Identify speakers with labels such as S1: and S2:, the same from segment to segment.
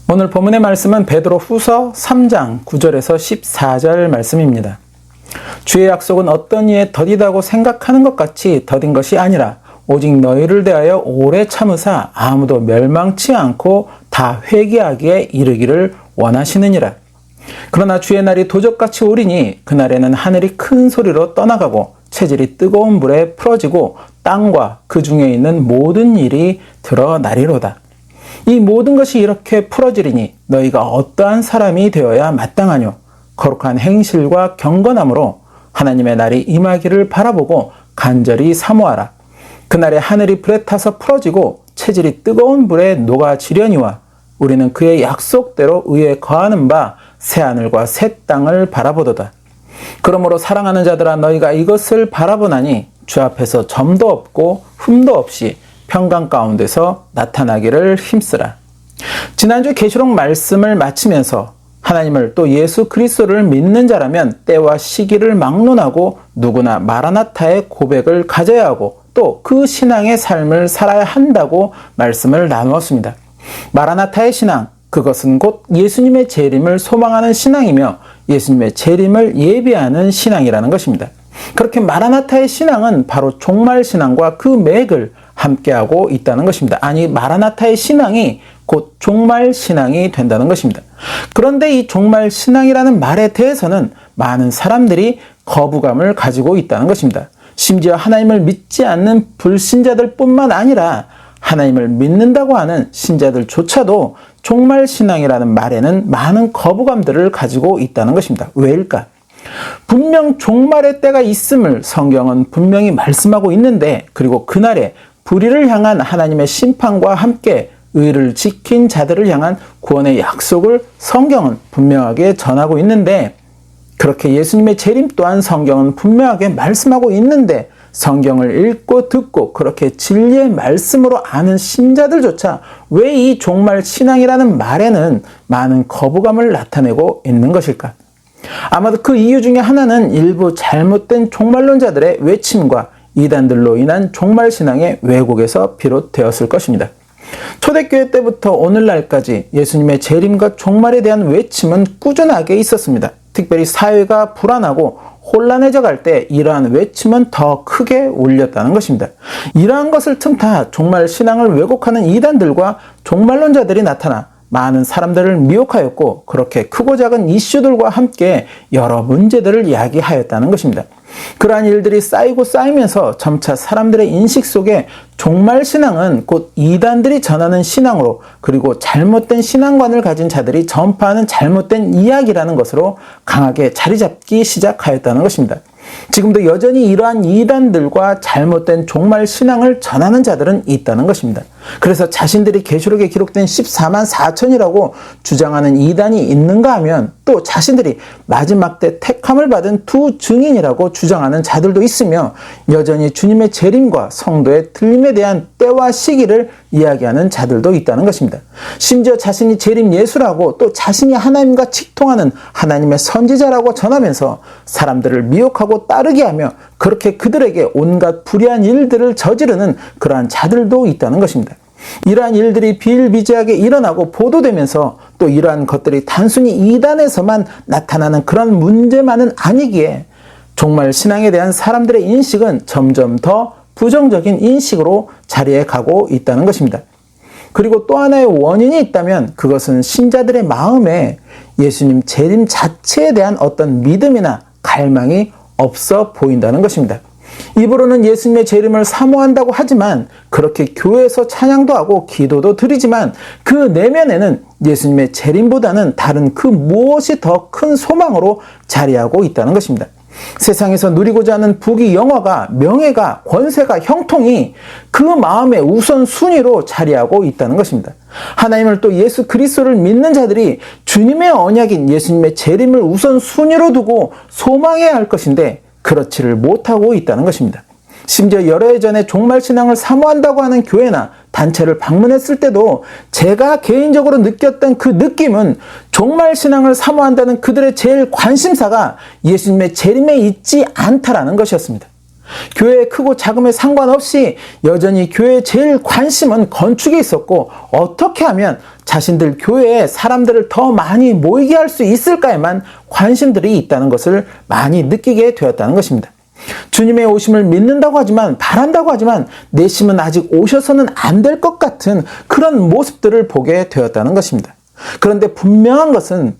S1: 오늘 본문의 말씀은 베드로후서 3장 9절에서 14절 말씀입니다. 주의 약속은 어떤 이에 더디다고 생각하는 것 같이 더딘 것이 아니라 오직 너희를 대하여 오래 참으사 아무도 멸망치 않고 다 회개하기에 이르기를 원하시느니라. 그러나 주의 날이 도적같이 오리니 그날에는 하늘이 큰 소리로 떠나가고 체질이 뜨거운 불에 풀어지고 땅과 그 중에 있는 모든 일이 드러나리로다. 이 모든 것이 이렇게 풀어지리니 너희가 어떠한 사람이 되어야 마땅하뇨. 거룩한 행실과 경건함으로 하나님의 날이 임하기를 바라보고 간절히 사모하라. 그날에 하늘이 불에 타서 풀어지고 체질이 뜨거운 불에 녹아지려니와 우리는 그의 약속대로 의에 거하는 바 새하늘과 새 땅을 바라보도다. 그러므로 사랑하는 자들아 너희가 이것을 바라보나니 주 앞에서 점도 없고 흠도 없이 평강 가운데서 나타나기를 힘쓰라. 지난주 계시록 말씀을 마치면서 하나님을 또 예수 그리스도를 믿는 자라면 때와 시기를 막론하고 누구나 마라나타의 고백을 가져야 하고 또 그 신앙의 삶을 살아야 한다고 말씀을 나누었습니다. 마라나타의 신앙, 그것은 곧 예수님의 재림을 소망하는 신앙이며 예수님의 재림을 예비하는 신앙이라는 것입니다. 그렇게 마라나타의 신앙은 바로 종말 신앙과 그 맥을 함께하고 있다는 것입니다. 아니, 마라나타의 신앙이 곧 종말 신앙이 된다는 것입니다. 그런데 이 종말 신앙이라는 말에 대해서는 많은 사람들이 거부감을 가지고 있다는 것입니다. 심지어 하나님을 믿지 않는 불신자들 뿐만 아니라 하나님을 믿는다고 하는 신자들조차도 종말 신앙이라는 말에는 많은 거부감들을 가지고 있다는 것입니다. 왜일까? 분명 종말의 때가 있음을 성경은 분명히 말씀하고 있는데, 그리고 그날에 불의를 향한 하나님의 심판과 함께 의를 지킨 자들을 향한 구원의 약속을 성경은 분명하게 전하고 있는데, 그렇게 예수님의 재림 또한 성경은 분명하게 말씀하고 있는데, 성경을 읽고 듣고 그렇게 진리의 말씀으로 아는 신자들조차 왜 이 종말 신앙이라는 말에는 많은 거부감을 나타내고 있는 것일까? 아마도 그 이유 중에 하나는 일부 잘못된 종말론자들의 외침과 이단들로 인한 종말 신앙의 왜곡에서 비롯되었을 것입니다. 초대교회 때부터 오늘날까지 예수님의 재림과 종말에 대한 외침은 꾸준하게 있었습니다. 특별히 사회가 불안하고 혼란해져 갈 때 이러한 외침은 더 크게 울렸다는 것입니다. 이러한 것을 틈타 종말 신앙을 왜곡하는 이단들과 종말론자들이 나타나 많은 사람들을 미혹하였고, 그렇게 크고 작은 이슈들과 함께 여러 문제들을 이야기하였다는 것입니다. 그러한 일들이 쌓이고 쌓이면서 점차 사람들의 인식 속에 종말 신앙은 곧 이단들이 전하는 신앙으로, 그리고 잘못된 신앙관을 가진 자들이 전파하는 잘못된 이야기라는 것으로 강하게 자리 잡기 시작하였다는 것입니다. 지금도 여전히 이러한 이단들과 잘못된 종말 신앙을 전하는 자들은 있다는 것입니다. 그래서 자신들이 계시록에 기록된 14만 4천이라고 주장하는 이단이 있는가 하면 또 자신들이 마지막 때 택함을 받은 두 증인이라고 주장하는 자들도 있으며, 여전히 주님의 재림과 성도의 들림에 대한 때와 시기를 이야기하는 자들도 있다는 것입니다. 심지어 자신이 재림 예수라고 또 자신이 하나님과 직통하는 하나님의 선지자라고 전하면서 사람들을 미혹하고 따르게 하며 그렇게 그들에게 온갖 불의한 일들을 저지르는 그러한 자들도 있다는 것입니다. 이러한 일들이 비일비재하게 일어나고 보도되면서 또 이러한 것들이 단순히 이단에서만 나타나는 그런 문제만은 아니기에 종말 신앙에 대한 사람들의 인식은 점점 더 부정적인 인식으로 자리해 가고 있다는 것입니다. 그리고 또 하나의 원인이 있다면 그것은 신자들의 마음에 예수님 재림 자체에 대한 어떤 믿음이나 갈망이 없어 보인다는 것입니다. 입으로는 예수님의 재림을 사모한다고 하지만, 그렇게 교회에서 찬양도 하고 기도도 드리지만 그 내면에는 예수님의 재림보다는 다른 그 무엇이 더 큰 소망으로 자리하고 있다는 것입니다. 세상에서 누리고자 하는 부귀 영화가, 명예가, 권세가, 형통이 그 마음의 우선순위로 자리하고 있다는 것입니다. 하나님을 또 예수 그리스도를 믿는 자들이 주님의 언약인 예수님의 재림을 우선순위로 두고 소망해야 할 것인데 그렇지를 못하고 있다는 것입니다. 심지어 여러 해 전에 종말신앙을 사모한다고 하는 교회나 단체를 방문했을 때도 제가 개인적으로 느꼈던 그 느낌은 종말신앙을 사모한다는 그들의 제일 관심사가 예수님의 재림에 있지 않다라는 것이었습니다. 교회의 크고 작음에 상관없이 여전히 교회의 제일 관심은 건축에 있었고 어떻게 하면 자신들 교회에 사람들을 더 많이 모이게 할 수 있을까에만 관심들이 있다는 것을 많이 느끼게 되었다는 것입니다. 주님의 오심을 믿는다고 하지만 바란다고 하지만 내심은 아직 오셔서는 안 될 것 같은 그런 모습들을 보게 되었다는 것입니다. 그런데 분명한 것은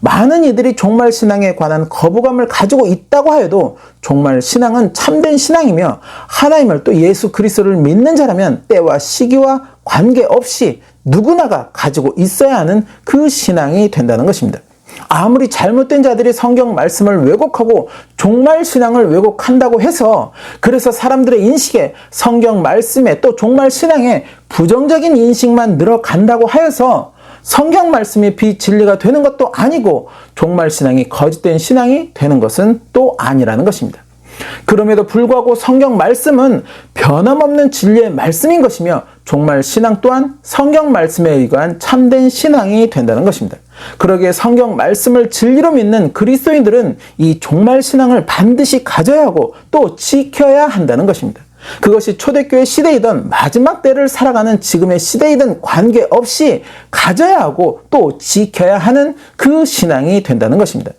S1: 많은 이들이 종말 신앙에 관한 거부감을 가지고 있다고 하여도 종말 신앙은 참된 신앙이며 하나님을 또 예수 그리스도를 믿는 자라면 때와 시기와 관계없이 누구나가 가지고 있어야 하는 그 신앙이 된다는 것입니다. 아무리 잘못된 자들이 성경 말씀을 왜곡하고 종말 신앙을 왜곡한다고 해서 그래서 사람들의 인식에 성경 말씀에 또 종말 신앙에 부정적인 인식만 늘어간다고 하여서 성경 말씀이 비진리가 되는 것도 아니고 종말 신앙이 거짓된 신앙이 되는 것은 또 아니라는 것입니다. 그럼에도 불구하고 성경 말씀은 변함없는 진리의 말씀인 것이며 종말 신앙 또한 성경 말씀에 의한 참된 신앙이 된다는 것입니다. 그러기에 성경 말씀을 진리로 믿는 그리스도인들은 이 종말 신앙을 반드시 가져야 하고 또 지켜야 한다는 것입니다. 그것이 초대교회 시대이든 마지막 때를 살아가는 지금의 시대이든 관계없이 가져야 하고 또 지켜야 하는 그 신앙이 된다는 것입니다.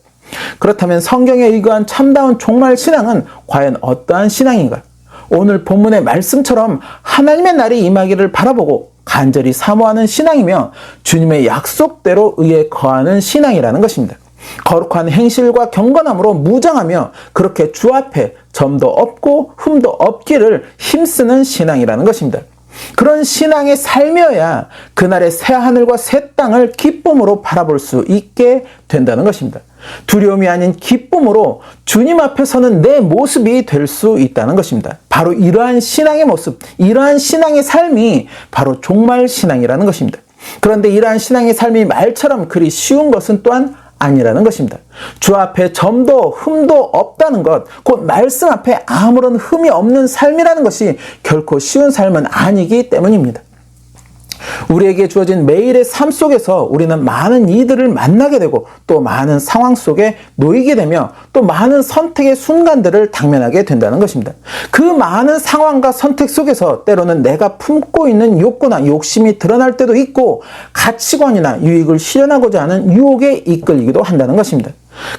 S1: 그렇다면 성경에 의거한 참다운 종말 신앙은 과연 어떠한 신앙인가? 오늘 본문의 말씀처럼 하나님의 날이 임하기를 바라보고 간절히 사모하는 신앙이며 주님의 약속대로 의에 거하는 신앙이라는 것입니다. 거룩한 행실과 경건함으로 무장하며 그렇게 주 앞에 점도 없고 흠도 없기를 힘쓰는 신앙이라는 것입니다. 그런 신앙의 삶이어야 그날의 새 하늘과 새 땅을 기쁨으로 바라볼 수 있게 된다는 것입니다. 두려움이 아닌 기쁨으로 주님 앞에 서는 내 모습이 될 수 있다는 것입니다. 바로 이러한 신앙의 모습, 이러한 신앙의 삶이 바로 종말 신앙이라는 것입니다. 그런데 이러한 신앙의 삶이 말처럼 그리 쉬운 것은 또한 아니라는 것입니다. 주 앞에 점도 흠도 없다는 것, 곧 말씀 앞에 아무런 흠이 없는 삶이라는 것이 결코 쉬운 삶은 아니기 때문입니다. 우리에게 주어진 매일의 삶 속에서 우리는 많은 이들을 만나게 되고 또 많은 상황 속에 놓이게 되며 또 많은 선택의 순간들을 당면하게 된다는 것입니다. 그 많은 상황과 선택 속에서 때로는 내가 품고 있는 욕구나 욕심이 드러날 때도 있고 가치관이나 유익을 실현하고자 하는 유혹에 이끌리기도 한다는 것입니다.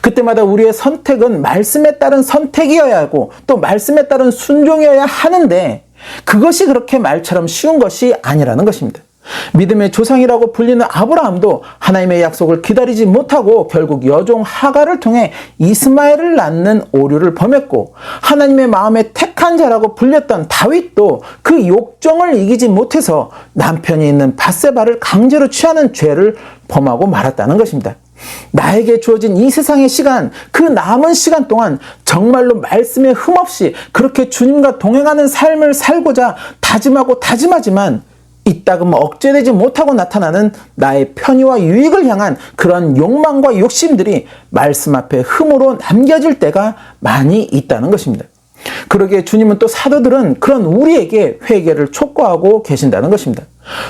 S1: 그때마다 우리의 선택은 말씀에 따른 선택이어야 하고 또 말씀에 따른 순종이어야 하는데 그것이 그렇게 말처럼 쉬운 것이 아니라는 것입니다. 믿음의 조상이라고 불리는 아브라함도 하나님의 약속을 기다리지 못하고 결국 여종 하갈을 통해 이스마엘을 낳는 오류를 범했고 하나님의 마음에 택한 자라고 불렸던 다윗도 그 욕정을 이기지 못해서 남편이 있는 밧세바를 강제로 취하는 죄를 범하고 말았다는 것입니다. 나에게 주어진 이 세상의 시간, 그 남은 시간 동안 정말로 말씀에 흠없이 그렇게 주님과 동행하는 삶을 살고자 다짐하고 다짐하지만 이따금 억제되지 못하고 나타나는 나의 편의와 유익을 향한 그런 욕망과 욕심들이 말씀 앞에 흠으로 남겨질 때가 많이 있다는 것입니다. 그러기에 주님은 또 사도들은 그런 우리에게 회개를 촉구하고 계신다는 것입니다.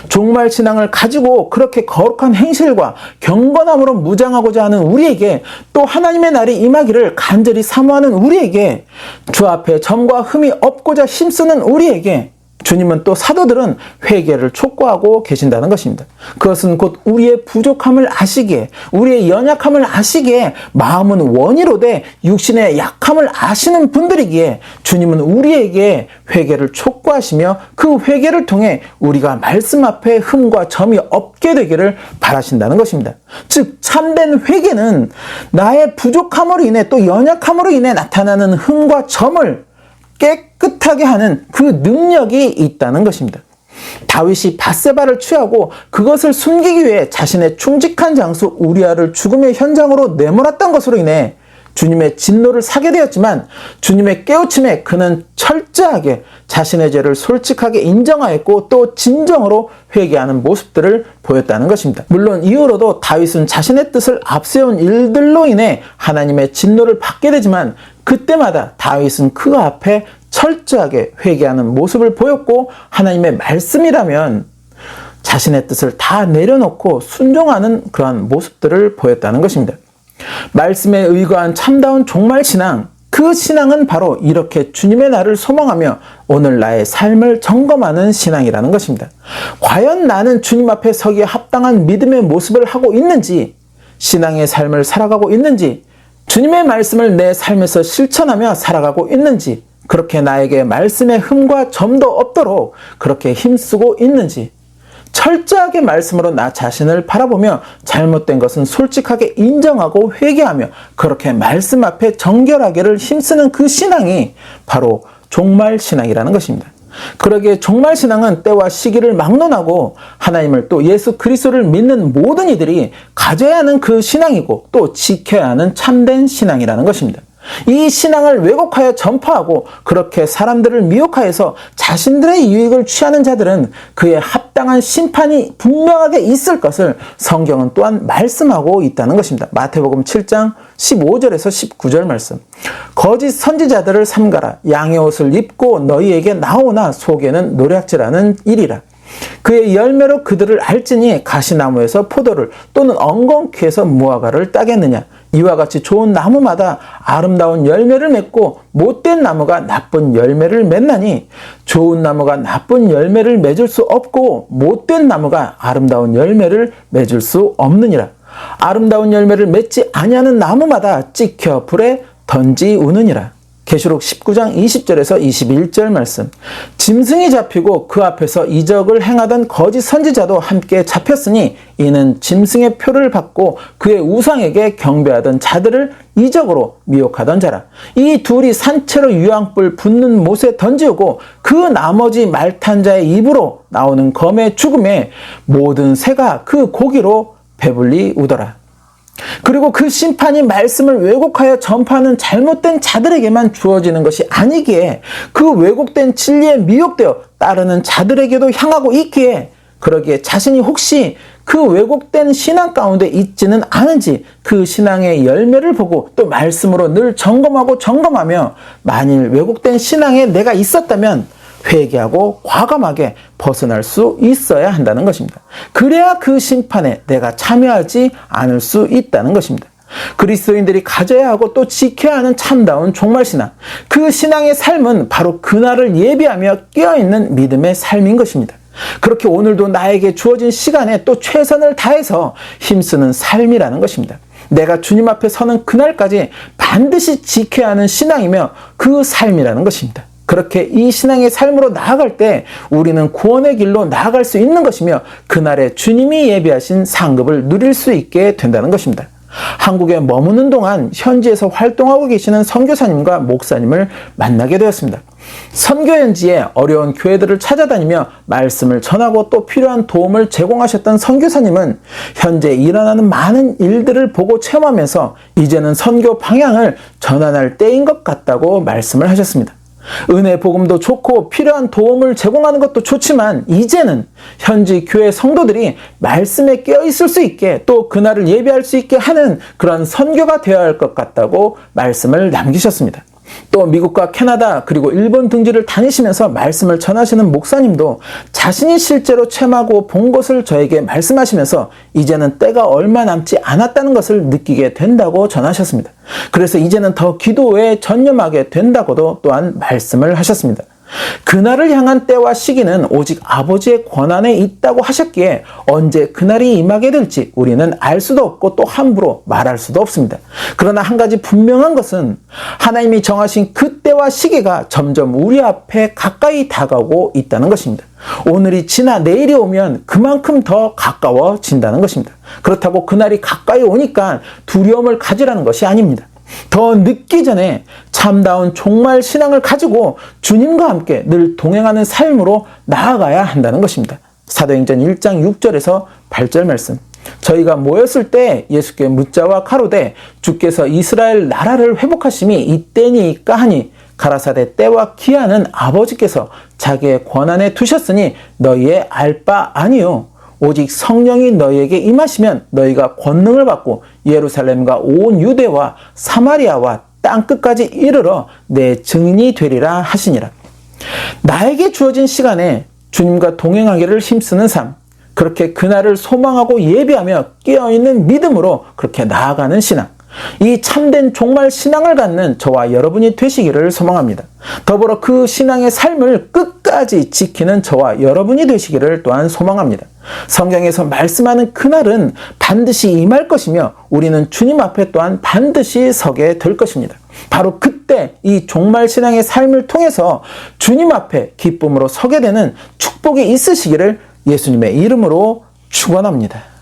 S1: 종말 신앙을 가지고 그렇게 거룩한 행실과 경건함으로 무장하고자 하는 우리에게 또 하나님의 날이 임하기를 간절히 사모하는 우리에게 주 앞에 점과 흠이 없고자 힘쓰는 우리에게 주님은 또 사도들은 회개를 촉구하고 계신다는 것입니다. 그것은 곧 우리의 부족함을 아시기에 우리의 연약함을 아시기에 마음은 원이로되 육신의 약함을 아시는 분들이기에 주님은 우리에게 회개를 촉구하시며 그 회개를 통해 우리가 말씀 앞에 흠과 점이 없게 되기를 바라신다는 것입니다. 즉 참된 회개는 나의 부족함으로 인해 또 연약함으로 인해 나타나는 흠과 점을 깨끗하게 하는 그 능력이 있다는 것입니다. 다윗이 밧세바를 취하고 그것을 숨기기 위해 자신의 충직한 장수 우리아를 죽음의 현장으로 내몰았던 것으로 인해 주님의 진노를 사게 되었지만 주님의 깨우침에 그는 철저하게 자신의 죄를 솔직하게 인정하였고 또 진정으로 회개하는 모습들을 보였다는 것입니다. 물론 이후로도 다윗은 자신의 뜻을 앞세운 일들로 인해 하나님의 진노를 받게 되지만 그때마다 다윗은 그 앞에 철저하게 회개하는 모습을 보였고 하나님의 말씀이라면 자신의 뜻을 다 내려놓고 순종하는 그러한 모습들을 보였다는 것입니다. 말씀에 의거한 참다운 종말 신앙, 그 신앙은 바로 이렇게 주님의 날을 소망하며 오늘 나의 삶을 점검하는 신앙이라는 것입니다. 과연 나는 주님 앞에 서기에 합당한 믿음의 모습을 하고 있는지, 신앙의 삶을 살아가고 있는지, 주님의 말씀을 내 삶에서 실천하며 살아가고 있는지, 그렇게 나에게 말씀의 흠과 점도 없도록 그렇게 힘쓰고 있는지, 철저하게 말씀으로 나 자신을 바라보며 잘못된 것은 솔직하게 인정하고 회개하며 그렇게 말씀 앞에 정결하기를 힘쓰는 그 신앙이 바로 종말 신앙이라는 것입니다. 그러기에 종말 신앙은 때와 시기를 막론하고 하나님을 또 예수 그리스도를 믿는 모든 이들이 가져야 하는 그 신앙이고 또 지켜야 하는 참된 신앙이라는 것입니다. 이 신앙을 왜곡하여 전파하고 그렇게 사람들을 미혹하여서 자신들의 유익을 취하는 자들은 그에 합당한 심판이 분명하게 있을 것을 성경은 또한 말씀하고 있다는 것입니다. 마태복음 7장 15절에서 19절 말씀. 거짓 선지자들을 삼가라. 양의 옷을 입고 너희에게 나오나 속에는 노략질하는 일이라. 그의 열매로 그들을 알지니 가시나무에서 포도를 또는 엉겅퀴에서 무화과를 따겠느냐. 이와 같이 좋은 나무마다 아름다운 열매를 맺고 못된 나무가 나쁜 열매를 맺나니 좋은 나무가 나쁜 열매를 맺을 수 없고 못된 나무가 아름다운 열매를 맺을 수 없느니라. 아름다운 열매를 맺지 아니하는 나무마다 찍혀 불에 던지우느니라. 계시록 19장 20절에서 21절 말씀. 짐승이 잡히고 그 앞에서 이적을 행하던 거짓 선지자도 함께 잡혔으니 이는 짐승의 표를 받고 그의 우상에게 경배하던 자들을 이적으로 미혹하던 자라. 이 둘이 산채로 유황불 붙는 못에 던지우고 그 나머지 말 탄 자의 입으로 나오는 검의 죽음에 모든 새가 그 고기로 배불리 우더라. 그리고 그 심판이 말씀을 왜곡하여 전파하는 잘못된 자들에게만 주어지는 것이 아니기에 그 왜곡된 진리에 미혹되어 따르는 자들에게도 향하고 있기에 그러기에 자신이 혹시 그 왜곡된 신앙 가운데 있지는 않은지 그 신앙의 열매를 보고 또 말씀으로 늘 점검하며 만일 왜곡된 신앙에 내가 있었다면 회개하고 과감하게 벗어날 수 있어야 한다는 것입니다. 그래야 그 심판에 내가 참여하지 않을 수 있다는 것입니다. 그리스도인들이 가져야 하고 또 지켜야 하는 참다운 종말신앙. 그 신앙의 삶은 바로 그날을 예비하며 깨어있는 믿음의 삶인 것입니다. 그렇게 오늘도 나에게 주어진 시간에 또 최선을 다해서 힘쓰는 삶이라는 것입니다. 내가 주님 앞에 서는 그날까지 반드시 지켜야 하는 신앙이며 그 삶이라는 것입니다. 그렇게 이 신앙의 삶으로 나아갈 때 우리는 구원의 길로 나아갈 수 있는 것이며 그날에 주님이 예비하신 상급을 누릴 수 있게 된다는 것입니다. 한국에 머무는 동안 현지에서 활동하고 계시는 선교사님과 목사님을 만나게 되었습니다. 선교 현지에 어려운 교회들을 찾아다니며 말씀을 전하고 또 필요한 도움을 제공하셨던 선교사님은 현재 일어나는 많은 일들을 보고 체험하면서 이제는 선교 방향을 전환할 때인 것 같다고 말씀을 하셨습니다. 은혜 복음도 좋고 필요한 도움을 제공하는 것도 좋지만 이제는 현지 교회 성도들이 말씀에 깨어 있을 수 있게 또 그날을 예비할 수 있게 하는 그런 선교가 되어야 할 것 같다고 말씀을 남기셨습니다. 또 미국과 캐나다 그리고 일본 등지를 다니시면서 말씀을 전하시는 목사님도 자신이 실제로 체험하고 본 것을 저에게 말씀하시면서 이제는 때가 얼마 남지 않았다는 것을 느끼게 된다고 전하셨습니다. 그래서 이제는 더 기도에 전념하게 된다고도 또한 말씀을 하셨습니다. 그날을 향한 때와 시기는 오직 아버지의 권한에 있다고 하셨기에 언제 그날이 임하게 될지 우리는 알 수도 없고 또 함부로 말할 수도 없습니다. 그러나 한 가지 분명한 것은 하나님이 정하신 그 때와 시기가 점점 우리 앞에 가까이 다가오고 있다는 것입니다. 오늘이 지나 내일이 오면 그만큼 더 가까워진다는 것입니다. 그렇다고 그날이 가까이 오니까 두려움을 가지라는 것이 아닙니다. 더 늦기 전에 참다운 종말 신앙을 가지고 주님과 함께 늘 동행하는 삶으로 나아가야 한다는 것입니다. 사도행전 1장 6절에서 8절 말씀. 저희가 모였을 때 예수께 묻자와 가로되 주께서 이스라엘 나라를 회복하심이 이때니까 하니 가라사대 때와 기한은 아버지께서 자기의 권한에 두셨으니 너희의 알 바 아니요 오직 성령이 너희에게 임하시면 너희가 권능을 받고 예루살렘과 온 유대와 사마리아와 땅끝까지 이르러 내 증인이 되리라 하시니라. 나에게 주어진 시간에 주님과 동행하기를 힘쓰는 삶, 그렇게 그날을 소망하고 예비하며 깨어있는 믿음으로 그렇게 나아가는 신앙, 이 참된 종말 신앙을 갖는 저와 여러분이 되시기를 소망합니다. 더불어 그 신앙의 삶을 끝까지 지키는 저와 여러분이 되시기를 또한 소망합니다. 성경에서 말씀하는 그날은 반드시 임할 것이며 우리는 주님 앞에 또한 반드시 서게 될 것입니다. 바로 그때 이 종말 신앙의 삶을 통해서 주님 앞에 기쁨으로 서게 되는 축복이 있으시기를 예수님의 이름으로 축원합니다.